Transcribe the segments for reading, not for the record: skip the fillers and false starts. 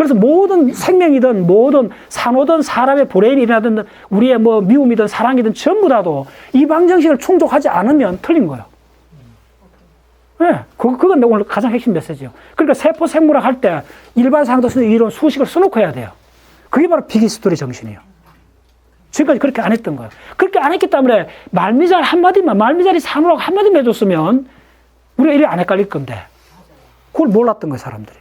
그래서 모든 생명이든 모든 산호든 사람의 불행이 일어나든 우리의 뭐 미움이든 사랑이든 전부 다도 이 방정식을 충족하지 않으면 틀린 거예요. 네, 그건 오늘 가장 핵심 메시지예요. 그러니까 세포 생물학 할 때 일반 상도수의 이론 수식을 써놓고 해야 돼요. 그게 바로 빅히스토리 정신이에요. 지금까지 그렇게 안 했던 거예요. 그렇게 안 했기 때문에 말미잘 한마디만, 말미잘이 산호라고 한마디만 해줬으면 우리가 이래 안 헷갈릴 건데 그걸 몰랐던 거예요, 사람들이.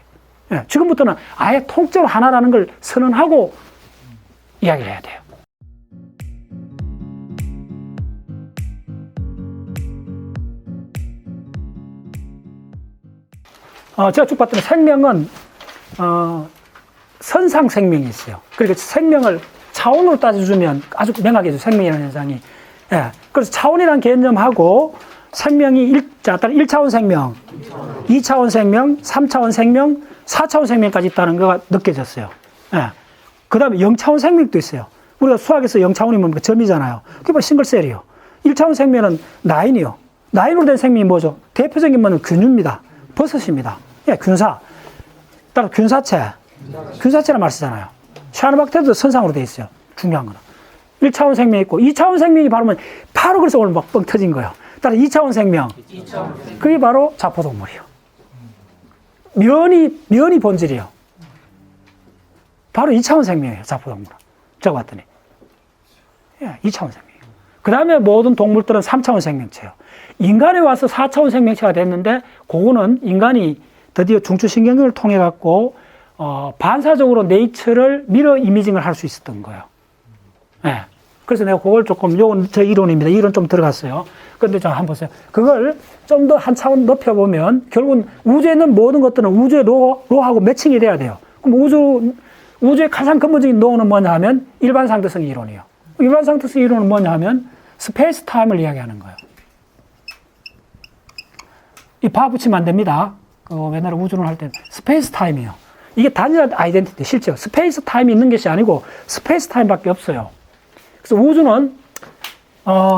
예, 지금부터는 아예 통째로 하나라는 걸 선언하고 이야기를 해야 돼요. 제가 쭉 봤더니 생명은 선상생명이 있어요. 그러니까 생명을 차원으로 따져주면 아주 명확해져, 생명이라는 현상이. 예, 그래서 차원이라는 개념하고 생명이 1차원 생명, 2차원 생명, 3차원 생명, 4차원 생명까지 있다는 거가 느껴졌어요. 예. 그 다음에 0차원 생명도 있어요. 우리가 수학에서 0차원이면 점이잖아요. 그게 바로 싱글셀이에요. 1차원 생명은 나인이요. 나인으로 된 생명이 뭐죠? 대표적인 거는 균유입니다. 버섯입니다. 예, 균사. 따라 균사체. 균사체란 말 쓰잖아요. 샤누박테도 선상으로 돼 있어요. 중요한 거는. 1차원 생명이 있고, 2차원 생명이 바로 그래서 오늘 막 뻥 터진 거예요. 따라 2차원 생명. 그게 바로 자포동물이에요. 면이 본질이에요. 바로 2차원 생명이에요, 자포동물은. 제가 봤더니. 예, 2차원 생명이에요. 그 다음에 모든 동물들은 3차원 생명체예요. 인간에 와서 4차원 생명체가 됐는데, 그거는 인간이 드디어 중추신경을 통해갖고, 반사적으로 네이처를 미러 이미징을 할 수 있었던 거예요. 예. 그래서 내가 그걸 조금, 요건 저 이론입니다. 이론 좀 들어갔어요. 근데 자, 한번 보세요. 그걸 좀 더 한 차원 높여보면, 결국은 우주에 있는 모든 것들은 우주의 로하고 매칭이 돼야 돼요. 그럼 우주의 가장 근본적인 로는 뭐냐 하면, 일반 상대성 이론이에요. 일반 상대성 이론은 뭐냐 하면, 스페이스 타임을 이야기하는 거예요. 이 바 붙이면 안 됩니다. 옛날에 우주론 할 때, 스페이스 타임이에요. 이게 단일한 아이덴티티, 실제로. 스페이스 타임이 있는 것이 아니고, 스페이스 타임밖에 없어요. 그래서 우주는,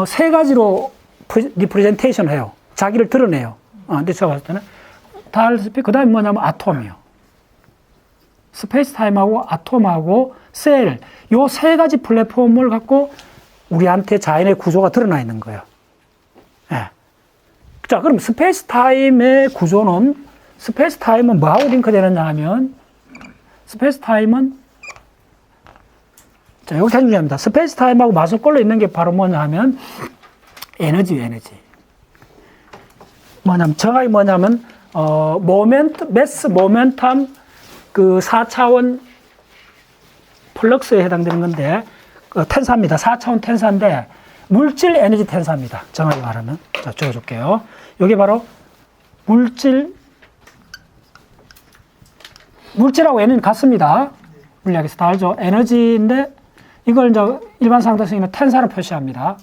세 가지로 리프레젠테이션을 해요. 자기를 드러내요. 근데 제가 봤을 때는, 그 다음에 뭐냐면 아톰이요. 스페이스 타임하고 아톰하고 셀, 요 세 가지 플랫폼을 갖고 우리한테 자연의 구조가 드러나 있는 거예요. 예. 자, 그럼 스페이스 타임의 구조는, 스페이스 타임은 뭐하고 링크되느냐 하면, 스페이스 타임은, 자, 이렇게 중요합니다. 스페이스 타임하고 맞서꼴로 있는 게 바로 뭐냐 하면, 에너지. 정확히 뭐냐면, 매스 모멘텀, 그 4차원 플럭스에 해당되는 건데, 텐사입니다. 4차원 텐사인데, 물질 에너지 텐사입니다. 정확히 말하면. 자, 적어줄게요. 여기 바로 물질하고 에너지는 같습니다. 물리학에서 다 알죠? 에너지인데, 이걸 이제 일반 상대성에는 텐사로 표시합니다.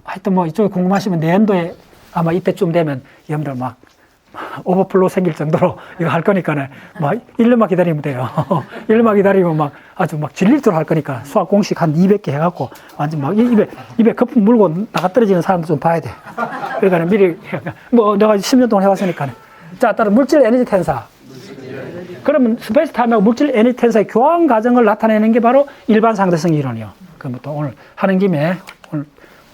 하여튼 뭐 이쪽에 궁금하시면 내년도에 아마 이때쯤 되면 여러분들 막 오버플로 생길 정도로 이거 할 거니까는 막 1년만 기다리면 돼요. 1년만 기다리면 막 아주 막 질릴 줄 할 거니까 수학 공식 한 200개 해갖고 완전 막 입에 거품 물고 나가 떨어지는 사람도 좀 봐야 돼. 그러니까 미리 뭐 내가 10년 동안 해왔으니까. 자, 따라 물질 에너지 텐사. 그러면 스페이스 타임하고 물질 에너지 텐사의 교환 과정을 나타내는 게 바로 일반 상대성 이론이요. 그럼 또 오늘 하는 김에 오늘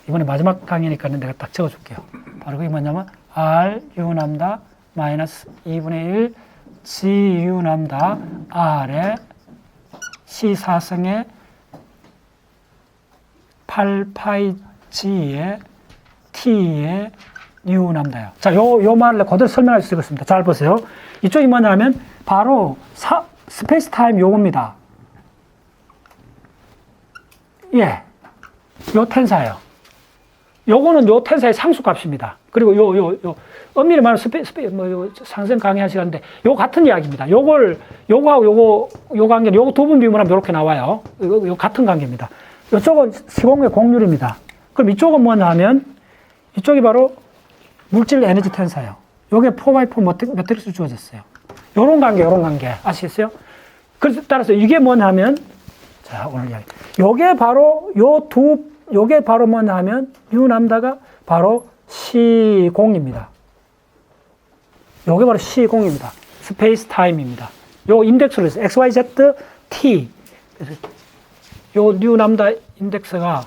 이번에 마지막 강의니까 내가 딱 적어줄게요. 바로 그게 뭐냐면 R U 람다 마이너스 2분의 1 G U 람다 R의 C4승의 8파이 G의 T의 U 람다요. 자, 요 말을 그대로 설명할 수 있겠습니다. 잘 보세요. 이쪽이 뭐냐면 바로 스페이스 타임 요겁니다. 예. 요 텐사예요. 요거는 요 텐사의 상수값입니다. 그리고 엄밀히 말하면 상생 강의한 시간인데, 요 같은 이야기입니다. 요거하고 요 관계는 요거 두 분 비문하면 요렇게 나와요. 요 같은 관계입니다. 요쪽은 시공의 공률입니다. 그럼 이쪽은 뭐냐 하면, 이쪽이 바로 물질 에너지 텐사예요. 요게 4x4 매트릭스 주어졌어요. 요런 관계. 아시겠어요? 그래서 따라서 이게 뭐냐 하면, 자, 오늘 이야기. 요게 바로 요게 바로 뭐냐 하면, U 람다가 바로 C0입니다. 요게 바로 C0입니다. 스페이스 타임입니다. 요 인덱스로 해서 XYZ T. 요 뉴 람다 인덱스가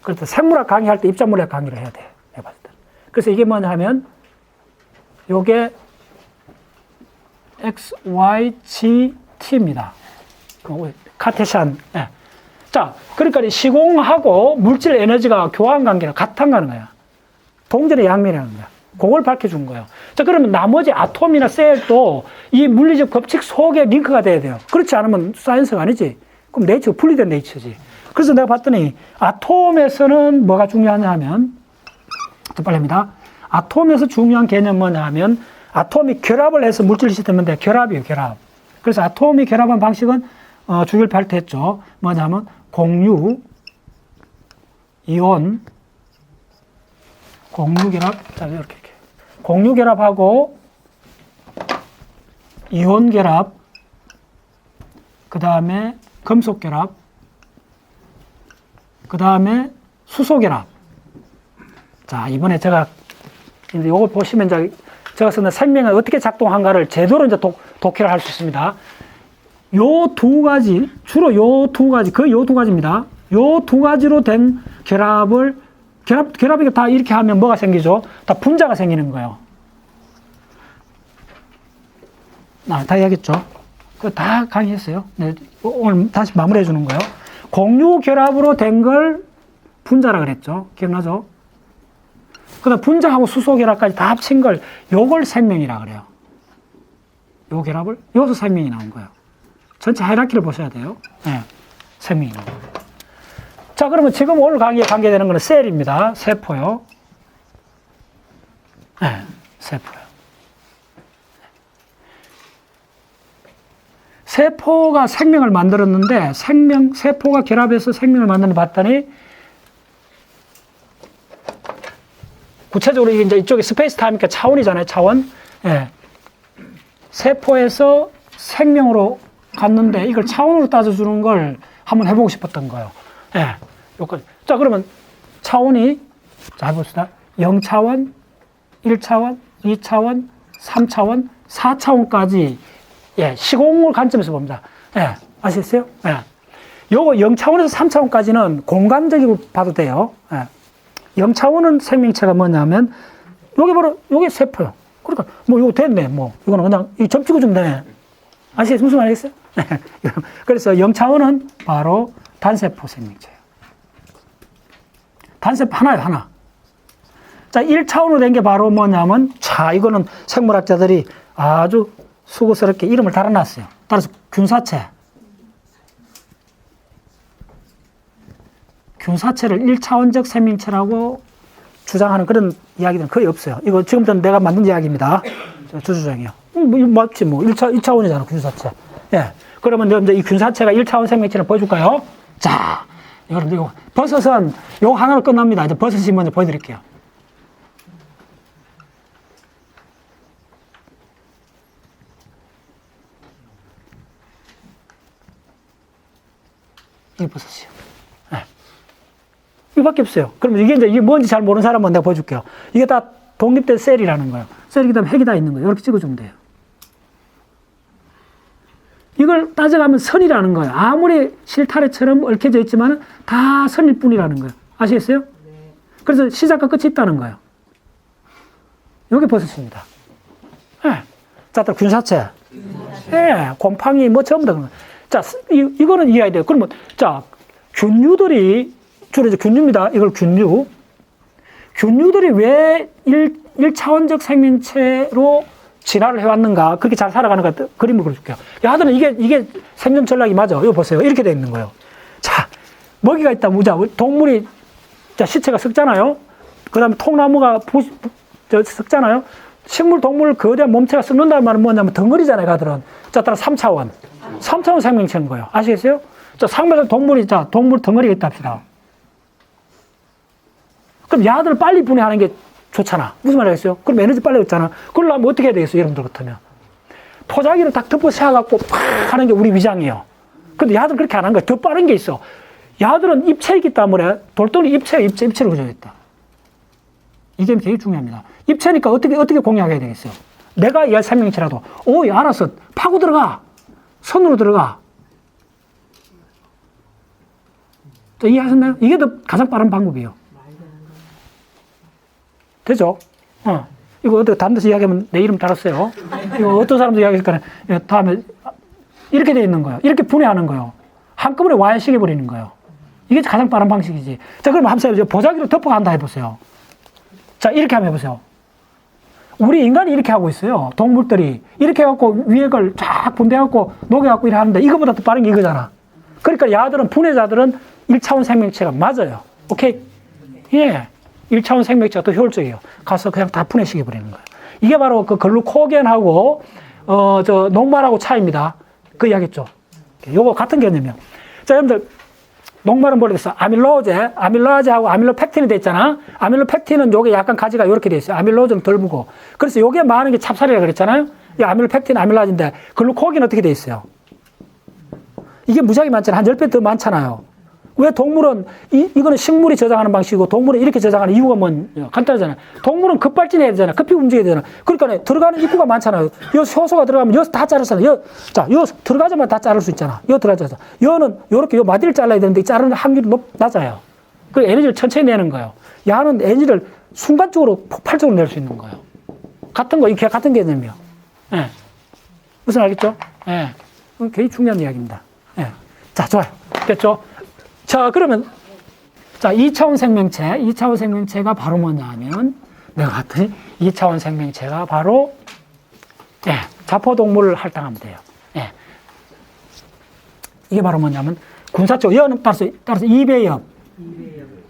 그래서 생물학 강의할 때 입자물리학 강의를 해야 돼. 내가 봤을 때. 그래서 이게 뭐냐 하면 요게 XYGT입니다. 카테시안. 예. 자, 그러니까 이 시공하고 물질 에너지가 교환 관계를 같다는 거야. 동전의 양면이라는 거야. 그걸 밝혀준 거예요. 자, 그러면 나머지 아톰이나 셀도 이 물리적 법칙 속에 링크가 돼야 돼요. 그렇지 않으면 사이언스가 아니지. 그럼 네이처가 분리된 네이처지. 그래서 내가 봤더니 아톰에서는 뭐가 중요하냐 하면, 더 빨리 합니다. 아톰에서 중요한 개념은 뭐냐 하면, 아톰이 결합을 해서 물질을 시스템인데 결합이에요, 결합. 그래서 아톰이 결합한 방식은 주기를 발표했죠. 뭐냐면 공유, 이온, 공유 결합, 자 이렇게 공유 결합하고 이온 결합, 그 다음에 금속 결합, 그 다음에 수소 결합. 자 이번에 제가 이제 요거 보시면 제가 쓰는 생명이 어떻게 작동한가를 제대로 이제 독해를 할 수 있습니다. 요 두 가지, 주로 요 두 가지, 거의 요 두 가지입니다. 요 두 가지로 된 결합이 다 이렇게 하면 뭐가 생기죠? 다 분자가 생기는 거예요. 다 이야기했죠? 그거 다 강의했어요. 네, 오늘 다시 마무리해 주는 거예요. 공유 결합으로 된 걸 분자라 그랬죠? 기억나죠? 그 다음 분자하고 수소 결합까지 다 합친 걸 요걸 생명이라 그래요. 요 결합을 여기서 생명이 나온 거예요. 전체 하이라키를 보셔야 돼요. 네, 생명이 나온 거예요. 자, 그러면 지금 오늘 강의에 관계되는 거는 셀입니다. 세포요. 네, 세포요. 세포가 생명을 만들었는데 세포가 결합해서 생명을 만드는 봤더니 구체적으로 이제 이쪽에 스페이스 타임이니까 차원이잖아요. 차원. 예. 세포에서 생명으로 갔는데 이걸 차원으로 따져주는 걸 한번 해보고 싶었던 거예요. 예. 요까지. 자, 그러면 차원이, 자, 해봅시다. 0차원, 1차원, 2차원, 3차원, 4차원까지, 예, 시공을 관점에서 봅니다. 예. 아시겠어요? 예. 요거 0차원에서 3차원까지는 공간적으로 봐도 돼요. 예. 0차원은 생명체가 뭐냐면, 요게 바로, 요게 세포요. 그러니까, 뭐, 요거 됐네. 뭐, 이거는 그냥, 이 점 찍어주면 되네. 아시겠어요? 무슨 말 알겠어요? 그래서 0차원은 바로 단세포 생명체예요. 단세포 하나예요, 하나. 자, 1차원으로 된 게 바로 뭐냐면, 자, 이거는 생물학자들이 아주 수고스럽게 이름을 달아놨어요. 따라서 균사체. 균사체를 1차원적 생명체라고 주장하는 그런 이야기들은 거의 없어요. 이거 지금부터 내가 만든 이야기입니다. 주주장이요. 맞지, 뭐. 2차원이잖아, 균사체. 예. 그러면 이제 이 균사체가 1차원 생명체를 보여줄까요? 자, 여러분, 이거, 버섯은 요 하나로 끝납니다. 이제 버섯이 먼저 보여드릴게요. 이 버섯이요. 예. 이거밖에 없어요. 그러면 이게 뭔지 잘 모르는 사람은 내가 보여줄게요. 이게 다 독립된 셀이라는 거예요. 셀이 그다음에 핵이 다 있는 거예요. 이렇게 찍어주면 돼요. 이걸 따져가면 선이라는 거예요. 아무리 실타래처럼 얽혀져 있지만 다 선일 뿐이라는 거예요. 아시겠어요? 네. 그래서 시작과 끝이 있다는 거예요. 이게 버섯입니다. 예. 자, 또 균사체. 예. 곰팡이 뭐 전부 다 그런 거예요. 자, 이거는 이해해야 돼요. 그러면, 자, 균류들이, 주로 이제 균류입니다. 이걸 균류. 균류들이 왜 1차원적 생명체로 진화를 해왔는가, 그렇게 잘 살아가는가, 그림을 그려줄게요. 야들은 이게 생존 전략이 맞아. 이거 보세요. 이렇게 돼 있는 거예요. 자, 먹이가 있다, 무자. 동물이, 자, 시체가 썩잖아요. 그 다음에 통나무가 썩잖아요. 식물, 동물, 거대한 몸체가 썩는다는 말은 뭐냐면 덩어리잖아요, 가들은. 자, 따라 3차원. 3차원 생명체인 거예요. 아시겠어요? 자, 상면에서 동물 덩어리가 있다 합시다. 그럼 야들을 빨리 분해하는 게 좋잖아. 무슨 말 하겠어요? 그럼 에너지 빨리 얻잖아. 그러려면 어떻게 해야 되겠어요, 여러분들 같으면? 토자기를 딱 덮어 세워갖고 팍 하는 게 우리 위장이에요. 근데 야들은 그렇게 안 하는 거야. 더 빠른 게 있어. 야들은 입체이기 때문에 돌덩이 입체로 그려져 있다. 이게 되게 중요합니다. 입체니까 어떻게 공략해야 되겠어요? 내가 이 생명체라도, 알았어. 파고 들어가. 손으로 들어가. 자, 이해하셨나요? 이게 더 가장 빠른 방법이에요. 되죠? 이거 어떻게 다른 데서 이야기하면 내 이름 달았어요. 이거 어떤 사람도 이야기했을 거는 다음에 이렇게 돼 있는 거예요. 이렇게 분해하는 거예요. 한꺼번에 와야식해 버리는 거예요. 이게 가장 빠른 방식이지. 자, 그럼 한번 보자기로 덮어간다 해보세요. 자, 이렇게 한번 해보세요. 우리 인간이 이렇게 하고 있어요. 동물들이. 이렇게 해갖고 위에 걸 쫙 분대해갖고 녹여갖고 이렇게 하는데 이거보다 더 빠른 게 이거잖아. 그러니까 야들은, 분해자들은 1차원 생명체가 맞아요. 오케이? 예. 1차원 생명체가 더 효율적이에요. 가서 그냥 다 분해시켜버리는 거예요. 이게 바로 그 글루코겐하고, 녹말하고 차이입니다. 그 이야기했죠. 요거 같은 개념이에요. 자, 여러분들, 녹말은 모르겠어. 아밀로아제하고 아밀로펙틴이 돼 있잖아. 아밀로펙틴은 요게 약간 가지가 이렇게 돼 있어요. 아밀로아제는 덜 무거워. 그래서 요게 많은 게 찹쌀이라 그랬잖아요. 이 아밀로펙틴, 아밀로아제인데, 글루코겐은 어떻게 돼 있어요? 이게 무지하게 많잖아요. 한 10배 더 많잖아요. 왜 동물은, 이거는 식물이 저장하는 방식이고, 동물은 이렇게 저장하는 이유가 간단하잖아요. 동물은 급발진해야 되잖아요. 급히 움직여야 되잖아요. 그러니까 들어가는 입구가 많잖아요. 요 효소가 들어가면 여기서 다 자르잖아요. 자, 요 들어가자마자 다 자를 수 있잖아. 요 들어가자마자. 요는 요렇게 요 마디를 잘라야 되는데, 자르는 확률이 낮아요. 그리고 에너지를 천천히 내는 거예요. 야는 에너지를 순간적으로 폭발적으로 낼 수 있는 거예요. 같은 거, 이게 같은 개념이요. 예. 무슨 알겠죠? 예. 굉장히 중요한 이야기입니다. 예. 자, 좋아요. 됐죠? 자, 그러면, 자, 2차원 생명체가 바로 뭐냐 하면, 내가 봤더니 2차원 생명체가 바로, 자포동물을 할당하면 돼요. 예. 이게 바로 뭐냐면, 군사적, 여는 따라서 2배엽.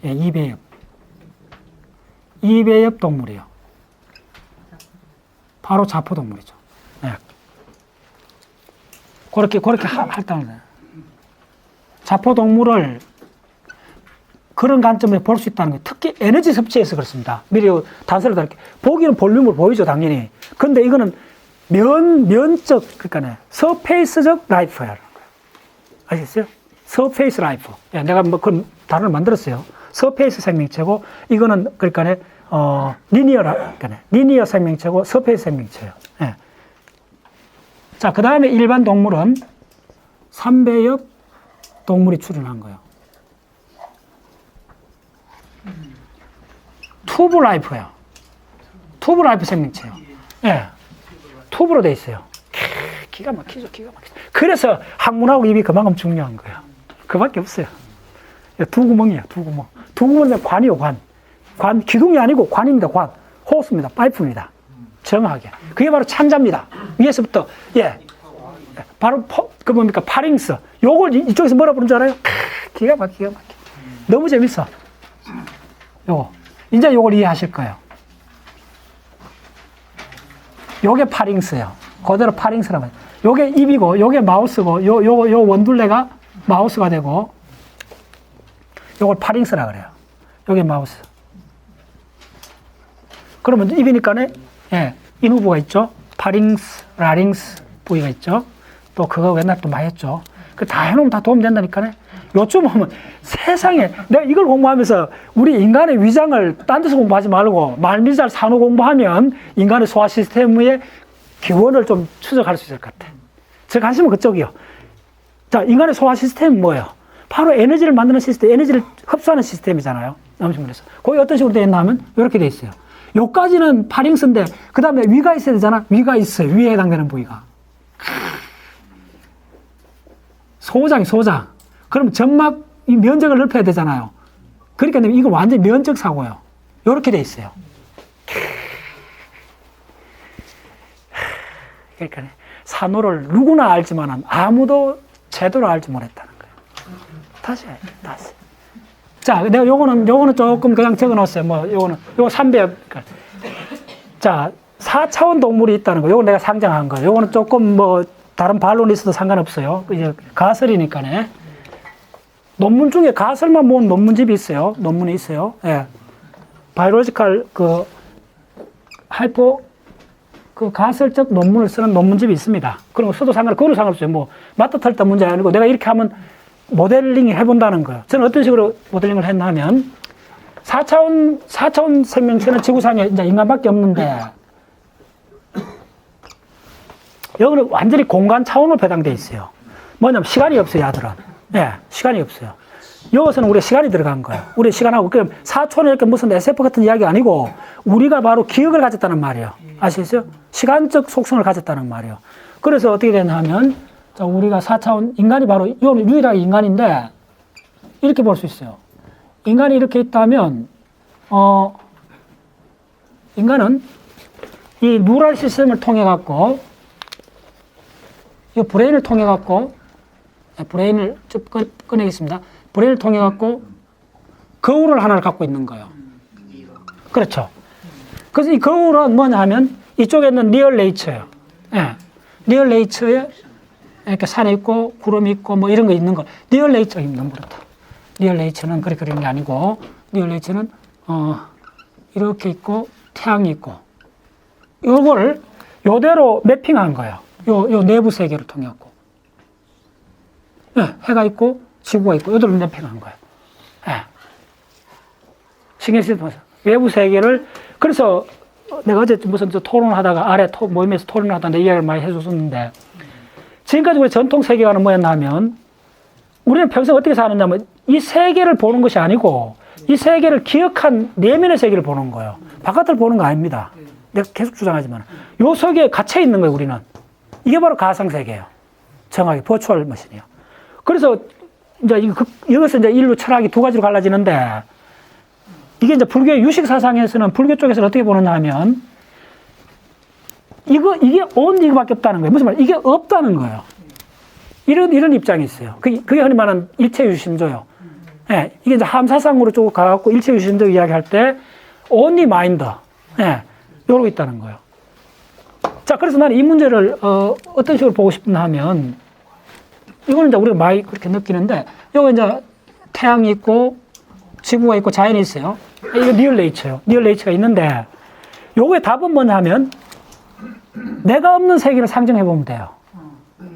예, 2배엽. 2배엽 동물이에요. 바로 자포동물이죠. 예. 그렇게 할당을 해요. 자포동물을 그런 관점에 볼 수 있다는 거예요. 특히 에너지 섭취에서 그렇습니다. 미리 단서를 달게. 보기는 볼륨으로 보이죠, 당연히. 근데 이거는 면적, 그러니까 서페이스적 라이프야. 아시겠어요? 서페이스 라이프. 내가 뭐 그런 단어를 만들었어요. 서페이스 생명체고, 이거는 그러니까 리니어 생명체고, 서페이스 생명체예요. 예. 자, 그 다음에 일반 동물은 3배엽 동물이 출현한 거예요. 투브 라이프예요. 투브 라이프 생명체예요. 예. 투브로 돼 있어요. 기가 막히죠. 그래서 항문하고 입이 그만큼 중요한 거예요. 그밖에 없어요. 두 구멍이에요. 두 구멍은 관이요, 관. 기둥이 아니고 관입니다, 관. 호수입니다, 파이프입니다. 정확하게. 그게 바로 찬자입니다. 위에서부터, 바로, 파링스. 요걸 이쪽에서 뭐라 부르는 줄 알아요? 기가 막혀. 너무 재밌어. 이제 요걸 이해하실 거예요. 요게 파링스예요. 그대로 파링스라고 해요. 요게 입이고, 요게 마우스고, 요 원둘레가 마우스가 되고, 요걸 파링스라 그래요. 요게 마우스. 그러면 입이니까네, 인후부가 있죠. 파링스, 라링스 부위가 있죠. 또 그거 옛날 또 많이 했죠. 그 다 해놓으면 다 도움 된다니까네. 요즘 하면 세상에, 내가 이걸 공부하면서 우리 인간의 위장을 딴 데서 공부하지 말고 말미잘 산후 공부하면 인간의 소화 시스템의 기원을 좀 추적할 수 있을 것 같아. 제 관심은 그쪽이요. 자, 인간의 소화 시스템은 뭐예요? 바로 에너지를 만드는 시스템, 에너지를 흡수하는 시스템이잖아요. 남성분에서. 거기 어떤 식으로 되어 있나 하면 이렇게 되어 있어요. 요까지는 파링스인데, 그 다음에 위가 있어야 되잖아. 위가 있어요. 위에 해당되는 부위가. 소장. 그럼 점막 이 면적을 넓혀야 되잖아요. 그러니까 이거 완전 면적 사고예요. 이렇게 돼 있어요. 그러니까 산후를 누구나 알지만 아무도 제대로 알지 못했다는 거예요. 다시. 자, 내가 요거는 조금 그냥 적어 놓았어요. 요거 3배. 자, 4차원 동물이 있다는 거. 요거 내가 상정한 거예요. 요거는 조금 다른 반론이 있어도 상관없어요. 이제 가설이니까네. 논문 중에 가설만 모은 논문집이 있어요. 논문이 있어요. 예. 바이올로지컬 가설적 논문을 쓰는 논문집이 있습니다. 그런 거 써도 그거는 상관없어요. 맞다 틀렸다 문제 아니고 내가 이렇게 하면 모델링 해본다는 거예요. 저는 어떤 식으로 모델링을 했나 하면 4차원 생명체는 지구상에 이제 인간밖에 없는데 여기는 완전히 공간 차원으로 배당되어 있어요. 뭐냐면 시간이 없어요, 야들은. 예, 시간이 없어요. 여기서는 우리가 시간이 들어간 거예요. 우리 시간하고, 그럼 4초는 이렇게 무슨 SF 같은 이야기 아니고, 우리가 바로 기억을 가졌다는 말이에요. 아시겠어요? 시간적 속성을 가졌다는 말이에요. 그래서 어떻게 되냐 하면, 자, 우리가 4차원, 인간이 바로, 이거는 유일하게 인간인데, 이렇게 볼 수 있어요. 인간이 이렇게 있다면, 인간은 이 뉴럴 시스템을 통해갖고, 이 브레인을 통해갖고, 브레인을 좀 꺼내겠습니다. 브레인을 통해갖고, 거울을 하나를 갖고 있는 거예요. 그렇죠. 그래서 이 거울은 뭐냐 하면, 이쪽에 있는 리얼 네이처예요. 예. 리얼 네이처에 이렇게 산이 있고, 구름이 있고, 뭐 이런 거 있는 거. 리얼 네이처, 너무 그렇다. 리얼 네이처는 그렇게 그런 게 아니고, 리얼 네이처는, 이렇게 있고, 태양이 있고, 요걸 요대로 매핑한 거예요. 요 내부 세계를 통해갖고. 예, 해가 있고, 지구가 있고, 요대로 매핑한 거예요. 예. 신경 쓰지 마세요. 외부 세계를, 그래서 내가 어제 무슨 토론을 하다가 아래 모임에서 토론을 하다가 이야기를 많이 해줬었는데, 지금까지 우리 전통 세계관은 뭐였나 하면, 우리는 평생 어떻게 사느냐면, 이 세계를 보는 것이 아니고, 이 세계를 기억한 내면의 세계를 보는 거예요. 바깥을 보는 거 아닙니다. 내가 계속 주장하지만. 요 속에 갇혀 있는 거예요, 우리는. 이게 바로 가상세계예요. 정확히, 버추얼 머신이에요. 그래서, 이제 이것은 이제 인류 철학이 두 가지로 갈라지는데, 이게 이제 불교의 유식사상에서는, 불교 쪽에서는 어떻게 보느냐 하면, 이게 이거밖에 없다는 거예요. 무슨 말? 이게 없다는 거예요. 이런 입장이 있어요. 그게 흔히 말하는 일체유신조요. 예, 이게 이제 함사상으로 쭉 가갖고 일체유신조 이야기할 때, only mind. 예, 요러고 있다는 거예요. 자, 그래서 나는 이 문제를, 어떤 식으로 보고 싶나 하면, 이거는 이제 우리가 많이 그렇게 느끼는데, 요거 이제 태양이 있고, 지구가 있고, 자연이 있어요. 이거 리얼 네이처요. 리얼 네이처가 있는데, 요거의 답은 뭐냐 하면, 내가 없는 세계를 상정해 보면 돼요.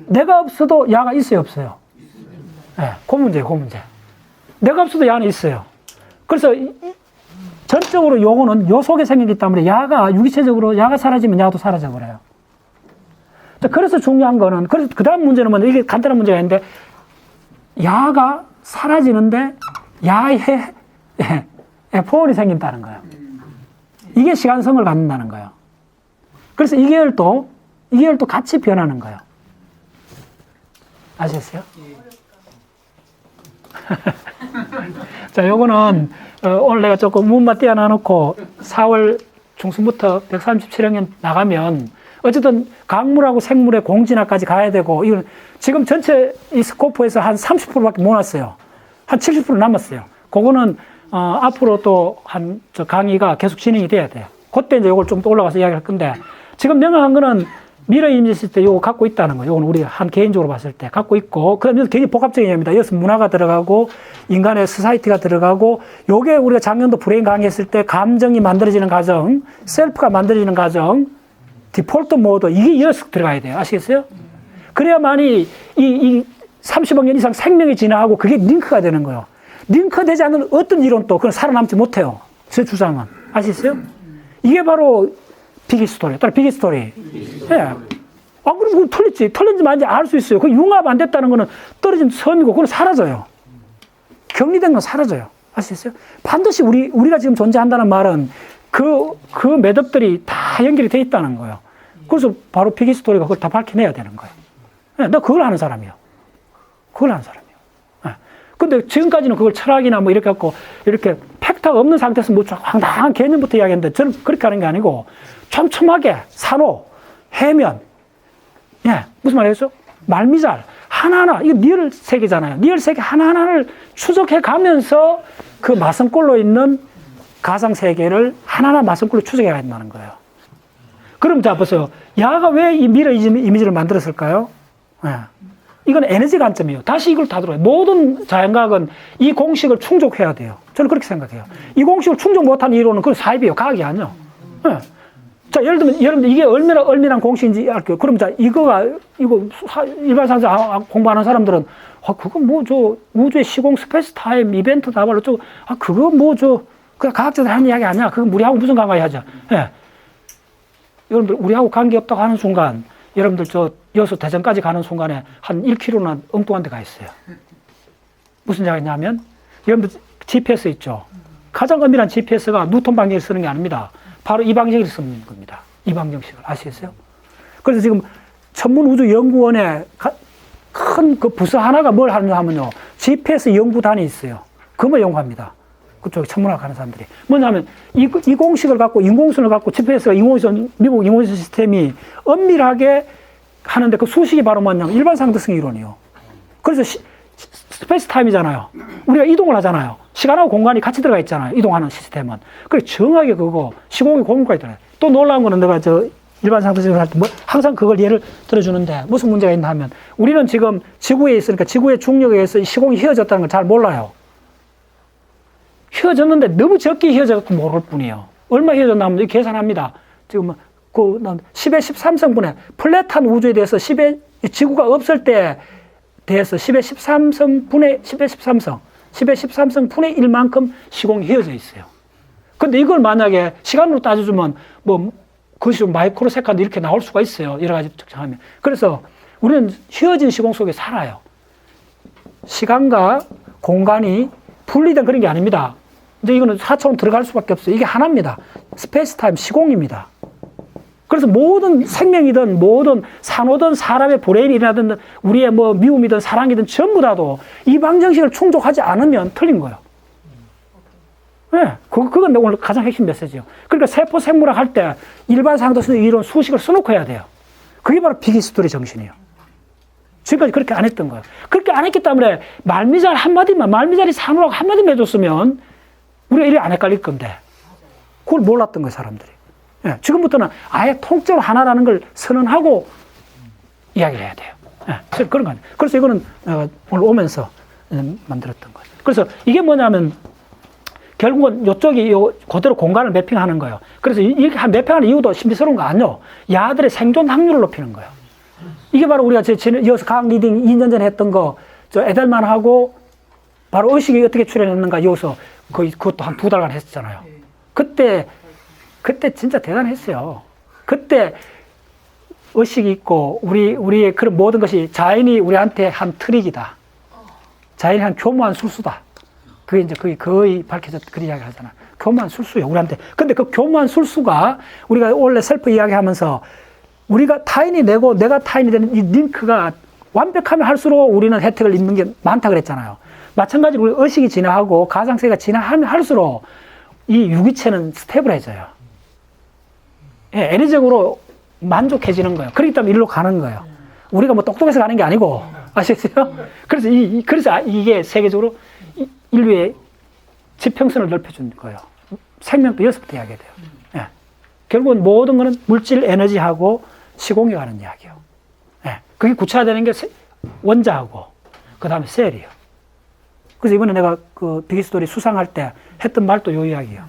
내가 없어도 야가 있어요, 없어요? 네, 그 문제예요, 그 문제. 내가 없어도 야는 있어요. 그래서 전적으로 요거는 요 속에 생기기 때문에 야가 유기체적으로 야가 사라지면 야도 사라져버려요. 그래서 중요한 거는, 그래서 그 다음 문제는 뭐냐, 이게 간단한 문제가 있는데, 야가 사라지는데 야의 포원이 생긴다는 거예요. 이게 시간성을 갖는다는 거예요. 그래서 이 계열도 같이 변하는 거예요. 아시겠어요? 자, 요거는, 오늘 내가 조금 문만 띄어놔놓고 4월 중순부터 137학년 나가면, 어쨌든 강물하고 생물의 공진화까지 가야 되고, 이건 지금 전체 이 스코프에서 한 30%밖에 못 왔어요. 한 70% 남았어요. 그거는, 앞으로 또 강의가 계속 진행이 돼야 돼요. 그때 이제 요걸 좀 더 올라가서 이야기할 건데, 지금 명확한 거는 미러 이미지 시스템 요거 갖고 있다는 거예요. 요건 우리 한 개인적으로 봤을 때 갖고 있고, 그다음에 굉장히 복합적인 얘기입니다. 여기서 문화가 들어가고, 인간의 소사이티가 들어가고, 요게 우리가 작년도 브레인 강의했을 때 감정이 만들어지는 과정, 셀프가 만들어지는 과정, 디폴트 모드, 이게 이어서 들어가야 돼요. 아시겠어요? 그래야만이 이 30억 년 이상 생명이 진화하고 그게 링크가 되는 거예요. 링크되지 않는 어떤 이론도 그건 살아남지 못해요. 제 주장은. 아시겠어요? 이게 바로 비기스토리. 따라 비기스토리. 예. 그럼 그건 틀렸지. 틀린지 맞는지 알 수 있어요. 그 융합 안 됐다는 거는 떨어진 섬이고, 그건 사라져요. 격리된 건 사라져요. 아시겠어요? 반드시 우리가 지금 존재한다는 말은 그 매듭들이 다 연결이 돼 있다는 거예요. 그래서 바로 비기스토리가 그걸 다 밝혀내야 되는 거예요. 예, 나 그걸 하는 사람이에요. 그걸 하는 사람이에요. 예. 근데 지금까지는 그걸 철학이나 뭐 이렇게 갖고, 이렇게 팩트가 없는 상태에서 뭐 황당한 개념부터 이야기했는데, 저는 그렇게 하는 게 아니고, 촘촘하게 산호, 해면, 예, 무슨 말이겠어? 말미잘, 하나하나, 이거 리얼 세계잖아요. 리얼 세계 하나하나를 추적해 가면서 그 마성골로 있는 가상 세계를 하나하나 마성골로 추적해 간다는 거예요. 그럼 자, 보세요. 야가 왜 이 미러 이미지를 만들었을까요? 예. 이건 에너지 관점이에요. 다시 이걸 다 들어요. 모든 자연과학은 이 공식을 충족해야 돼요. 저는 그렇게 생각해요. 이 공식을 충족 못한 이론은 그건 사입이에요. 과학이 아니에요. 예. 자, 예를 들면, 여러분들 이게 얼마나 얼밀한 공식인지 알게요. 그럼 자, 이거 일반 상사 공부하는 사람들은, 그거 우주의 시공 스페이스 타임 이벤트 다발로 그거 그냥 과학자들 하는 이야기 아니야. 그거 우리하고 무슨 관계야 하죠. 예. 여러분들, 우리하고 관계없다고 하는 순간, 여러분들 여기서 대전까지 가는 순간에 한 1km나 엉뚱한 데 가 있어요. 무슨 얘기가 있냐면, 여러분들 GPS 있죠? 가장 엄밀한 GPS가 뉴턴 방정식을 쓰는 게 아닙니다. 바로 이 방정식을 쓰는 겁니다. 이 방정식을 아시겠어요? 그래서 지금 천문우주연구원에 큰 그 부서 하나가 뭘 하느냐 하면요. GPS 연구단이 있어요. 그거 연구합니다. 그쪽 천문학 하는 사람들이. 뭐냐면 이 공식을 갖고 인공위성을 갖고 GPS가 미국 인공위성 시스템이 엄밀하게 하는데 그 수식이 바로 뭐냐면 일반상대성 이론이요. 그래서 스페이스 타임이잖아요. 우리가 이동을 하잖아요. 시간하고 공간이 같이 들어가 있잖아요. 이동하는 시스템은. 그래 정확하게 그거 시공이 공간까지 들어가요. 또 놀라운 거는 내가 일반상대성을 할 때 항상 그걸 예를 들어주는데 무슨 문제가 있나 하면 우리는 지금 지구에 있으니까 지구의 중력에 의해서 시공이 휘어졌다는 걸 잘 몰라요. 휘어졌는데 너무 적게 휘어졌고 모를 뿐이에요. 얼마 휘어졌나 하면 계산합니다. 지금 10의 13성분의 플랫한 우주에 대해서 지구가 없을 때 대해서 10의 13성분의 10의 13성 10의 13성분의 1만큼 시공이 휘어져 있어요. 근데 이걸 만약에 시간으로 따져주면 그것이 마이크로 세컨드 이렇게 나올 수가 있어요. 여러 가지 특정하면. 그래서 우리는 휘어진 시공 속에 살아요. 시간과 공간이 분리된 그런 게 아닙니다. 이제 이거는 4차원 들어갈 수밖에 없어요. 이게 하나입니다. 스페이스 타임 시공입니다. 그래서 모든 생명이든 모든 산호든 사람의 브레인이라든 우리의 미움이든 사랑이든 전부 다도 이 방정식을 충족하지 않으면 틀린 거예요. 네, 그건 오늘 가장 핵심 메시지예요. 그러니까 세포 생물학 할 때 일반 상대성 이론 수식을 써놓고 해야 돼요. 그게 바로 빅히스토리 정신이에요. 지금까지 그렇게 안 했던 거예요. 그렇게 안 했기 때문에 말미잘 한마디만, 말미잘이 산호라고 한마디만 해줬으면 우리가 이래 안 헷갈릴 건데 그걸 몰랐던 거예요, 사람들이. 네, 지금부터는 아예 통째로 하나라는 걸 선언하고 이야기를 해야 돼요. 네, 그런 거 아니에요. 그래서 이거는 오늘 오면서 만들었던 거예요. 그래서 이게 뭐냐면 결국은 이쪽이 그대로 공간을 매핑하는 거예요. 그래서 이렇게 매핑하는 이유도 신비스러운 거 아니에요. 야들의 생존 확률을 높이는 거예요. 이게 바로 우리가 이어서 과학 리딩 2년 전에 했던 거, 에델만하고 바로 의식이 어떻게 출현했는가, 여기서 거의 그것도 한 2달간 했었잖아요. 그때 진짜 대단했어요. 그때 의식이 있고, 우리의 그런 모든 것이 자연이 우리한테 한 트릭이다. 자연이 한 교묘한 술수다. 그게 이제 거의 밝혀졌, 그 이야기 하잖아. 교묘한 술수예요, 우리한테. 근데 그 교묘한 술수가 우리가 원래 셀프 이야기 하면서 우리가 타인이 내고 내가 타인이 되는 이 링크가 완벽하면 할수록 우리는 혜택을 입는 게 많다 그랬잖아요. 마찬가지로 우리 의식이 진화하고 가상세계가 진화하면 할수록 이 유기체는 스테이블해져요. 예, 애리적으로 만족해지는 거예요. 그렇기 때문에 일로 가는 거예요. 우리가 똑똑해서 가는 게 아니고, 아시겠어요? 그래서 이게 세계적으로 인류의 지평선을 넓혀준 거예요. 생명도 여기서부터 이야기해야 돼요. 예. 결국은 모든 거는 물질, 에너지하고 시공에 관한 이야기예요. 예. 그게 구체화되는 게 원자하고, 그 다음에 셀이에요. 그래서 이번에 내가 그 빅히스토리 수상할 때 했던 말도 요 이야기예요.